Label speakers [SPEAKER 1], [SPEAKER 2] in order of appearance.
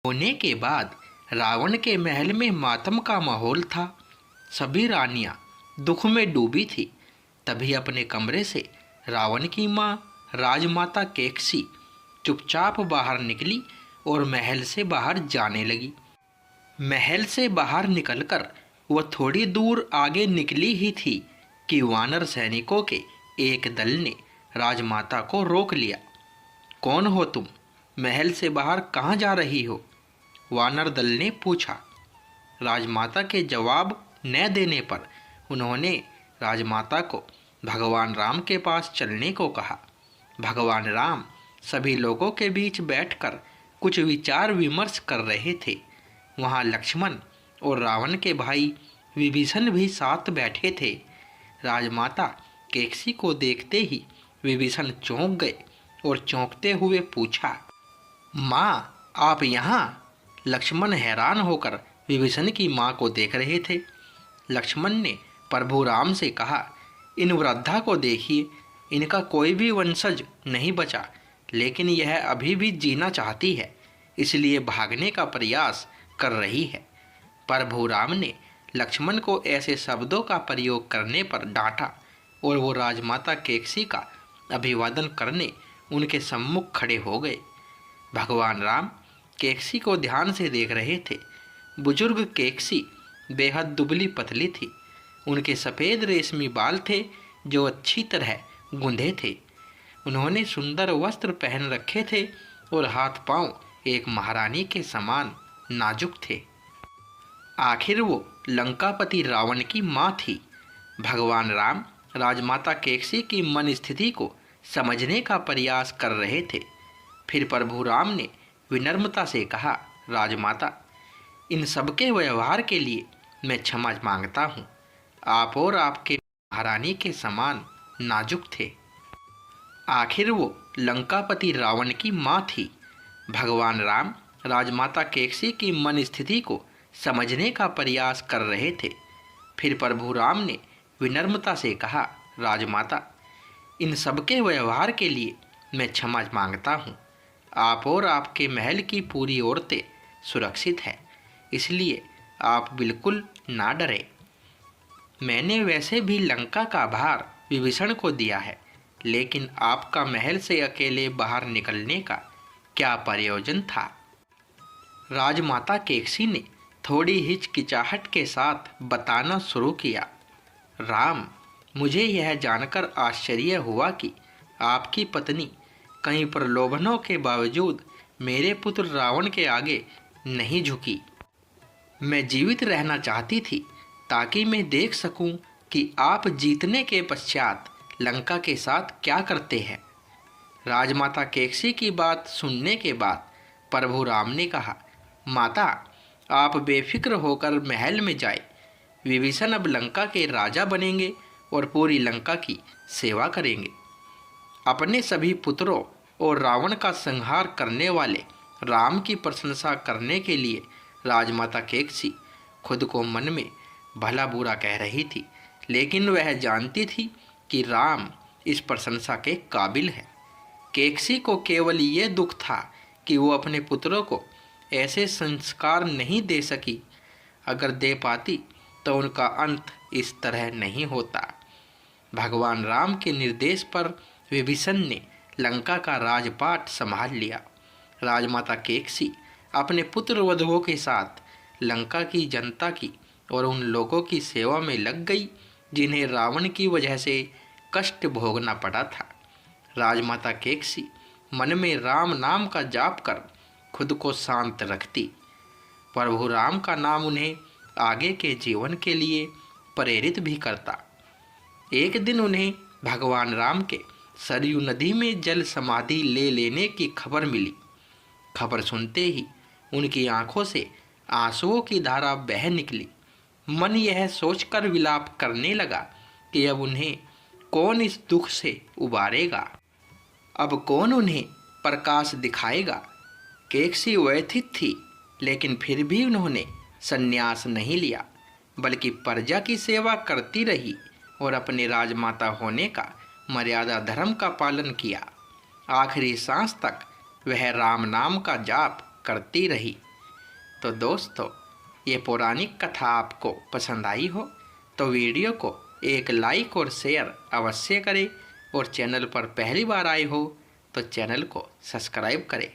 [SPEAKER 1] होने के बाद रावण के महल में मातम का माहौल था। सभी रानियां दुख में डूबी थी। तभी अपने कमरे से रावण की माँ राजमाता केकसी चुपचाप बाहर निकली और महल से बाहर जाने लगी। महल से बाहर निकलकर वह थोड़ी दूर आगे निकली ही थी कि वानर सैनिकों के एक दल ने राजमाता को रोक लिया। कौन हो तुम? महल से बाहर कहाँ जा रही हो? वानर दल ने पूछा। राजमाता के जवाब न देने पर उन्होंने राजमाता को भगवान राम के पास चलने को कहा। भगवान राम सभी लोगों के बीच बैठकर कुछ विचार विमर्श कर रहे थे। वहाँ लक्ष्मण और रावण के भाई विभीषण भी साथ बैठे थे। राजमाता केकसी को देखते ही विभीषण चौंक गए और चौंकते हुए पूछा, माँ आप यहाँ? लक्ष्मण हैरान होकर विभीषण की माँ को देख रहे थे। लक्ष्मण ने प्रभु राम से कहा, इन वृद्धा को देखिए, इनका कोई भी वंशज नहीं बचा, लेकिन यह अभी भी जीना चाहती है, इसलिए भागने का प्रयास कर रही है। प्रभु राम ने लक्ष्मण को ऐसे शब्दों का प्रयोग करने पर डांटा और वो राजमाता केकसी का अभिवादन करने उनके सम्मुख खड़े हो गए। भगवान राम केकसी को ध्यान से देख रहे थे। बुजुर्ग केकसी बेहद दुबली पतली थी। उनके सफ़ेद रेशमी बाल थे जो अच्छी तरह गूंधे थे। उन्होंने सुंदर वस्त्र पहन रखे थे और हाथ पांव एक महारानी के समान नाजुक थे। आखिर वो लंकापति रावण की माँ थी। भगवान राम राजमाता केकसी की मन स्थिति को समझने का प्रयास कर रहे थे। फिर प्रभु राम ने विनम्रता से कहा, राजमाता, इन सबके व्यवहार के लिए मैं क्षमा मांगता हूँ। आप और आपके महारानी के समान नाजुक थे। आखिर वो लंकापति रावण की माँ थी। भगवान राम राजमाता केकसी की मन स्थिति को समझने का प्रयास कर रहे थे। फिर प्रभु राम ने विनम्रता से कहा, राजमाता, इन सबके व्यवहार के लिए मैं क्षमा मांगता हूँ। आप और आपके महल की पूरी औरतें सुरक्षित हैं, इसलिए आप बिल्कुल ना डरें। मैंने वैसे भी लंका का भार विभीषण को दिया है, लेकिन आपका महल से अकेले बाहर निकलने का क्या प्रयोजन था? राजमाता केकसी ने थोड़ी हिचकिचाहट के साथ बताना शुरू किया। राम, मुझे यह जानकर आश्चर्य हुआ कि आपकी पत्नी कई प्रलोभनों के बावजूद मेरे पुत्र रावण के आगे नहीं झुकी। मैं जीवित रहना चाहती थी ताकि मैं देख सकूं कि आप जीतने के पश्चात लंका के साथ क्या करते हैं। राजमाता केकसी की बात सुनने के बाद प्रभु राम ने कहा, माता, आप बेफिक्र होकर महल में जाए। विभीषण अब लंका के राजा बनेंगे और पूरी लंका की सेवा करेंगे। अपने सभी पुत्रों और रावण का संहार करने वाले राम की प्रशंसा करने के लिए राजमाता केकसी खुद को मन में भला बुरा कह रही थी, लेकिन वह जानती थी कि राम इस प्रशंसा के काबिल है। केकसी को केवल ये दुख था कि वो अपने पुत्रों को ऐसे संस्कार नहीं दे सकी। अगर दे पाती तो उनका अंत इस तरह नहीं होता। भगवान राम के निर्देश पर विभीषण ने लंका का राजपाट संभाल लिया। राजमाता केकसी अपने पुत्र वधुओं के साथ लंका की जनता की और उन लोगों की सेवा में लग गई जिन्हें रावण की वजह से कष्ट भोगना पड़ा था। राजमाता केकसी मन में राम नाम का जाप कर खुद को शांत रखती। प्रभु राम का नाम उन्हें आगे के जीवन के लिए प्रेरित भी करता। एक दिन उन्हें भगवान राम के सरयू नदी में जल समाधि ले लेने की खबर मिली। खबर सुनते ही उनकी आंखों से आंसुओं की धारा बह निकली। मन यह सोचकर विलाप करने लगा कि अब उन्हें कौन इस दुख से उबारेगा, अब कौन उन्हें प्रकाश दिखाएगा। केकसी व्यथित थी, लेकिन फिर भी उन्होंने संन्यास नहीं लिया, बल्कि प्रजा की सेवा करती रही और अपने राजमाता होने का मर्यादा धर्म का पालन किया। आखिरी सांस तक वह राम नाम का जाप करती रही। तो दोस्तों, ये पौराणिक कथा आपको पसंद आई हो तो वीडियो को एक लाइक और शेयर अवश्य करें और चैनल पर पहली बार आए हो तो चैनल को सब्सक्राइब करें।